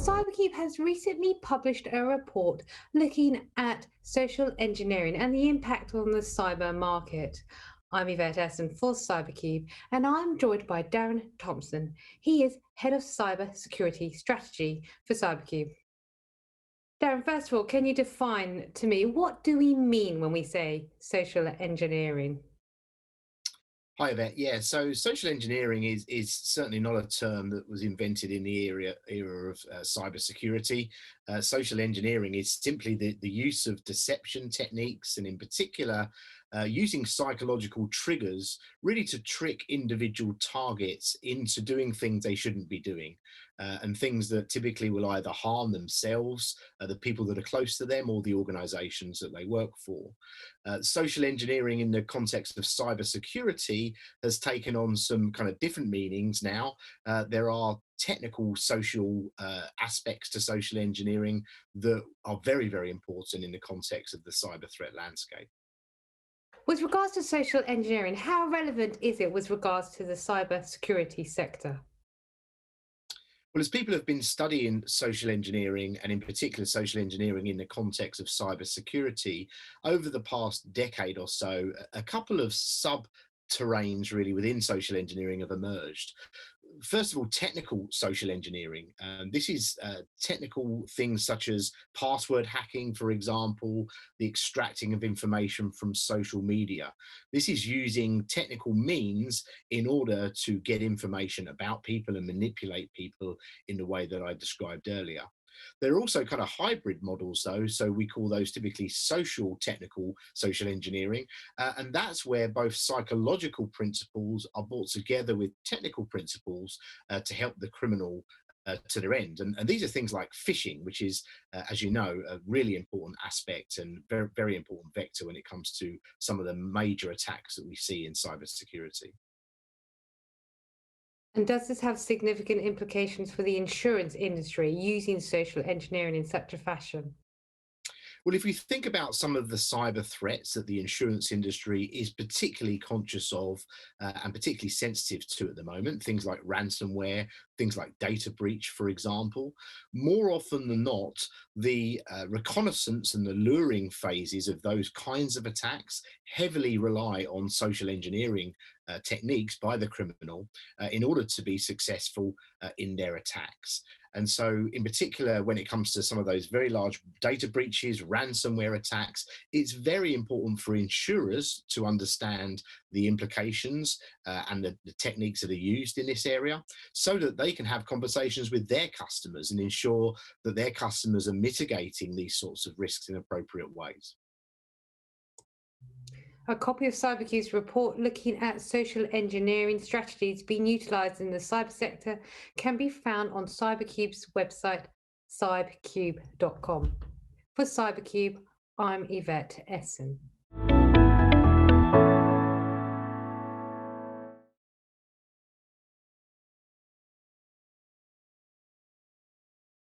CyberCube has recently published a report looking at social engineering and the impact on the cyber market. I'm Yvette Essen for CyberCube, and I'm joined by Darren Thomson. He is Head of Cyber Security Strategy for CyberCube. Darren, first of all, can you define to me what do we mean when we say social engineering? Hi, Yvette. Yeah, so social engineering is certainly not a term that was invented in the era of cybersecurity. Social engineering is simply the use of deception techniques, and in particular, using psychological triggers really to trick individual targets into doing things they shouldn't be doing, and things that typically will either harm themselves, the people that are close to them, or the organizations that they work for. Social engineering in the context of cybersecurity has taken on some kind of different meanings now. There are technical social aspects to social engineering that are very, very important in the context of the cyber threat landscape. With regards to social engineering, how relevant is it with regards to the cyber security sector? Well, as people have been studying social engineering, and in particular social engineering in the context of cybersecurity, over the past decade or so, a couple of sub-terrains really within social engineering have emerged. First of all, technical social engineering. This is technical things such as password hacking, for example, the extracting of information from social media. This is using technical means in order to get information about people and manipulate people in the way that I described earlier. There are also kind of hybrid models, though, so we call those typically technical social engineering, and that's where both psychological principles are brought together with technical principles to help the criminal to their end. And these are things like phishing, which is, as you know, a really important aspect and very, very important vector when it comes to some of the major attacks that we see in cybersecurity. And does this have significant implications for the insurance industry using social engineering in such a fashion? Well, if we think about some of the cyber threats that the insurance industry is particularly conscious of and particularly sensitive to at the moment, things like ransomware, things like data breach, for example, more often than not, the reconnaissance and the luring phases of those kinds of attacks heavily rely on social engineering techniques by the criminal in order to be successful in their attacks. And so in particular, when it comes to some of those very large data breaches, ransomware attacks, it's very important for insurers to understand the implications and the techniques that are used in this area so that they can have conversations with their customers and ensure that their customers are mitigating these sorts of risks in appropriate ways. A copy of CyberCube's report looking at social engineering strategies being utilised in the cyber sector can be found on CyberCube's website, cybercube.com. For CyberCube, I'm Yvette Essen.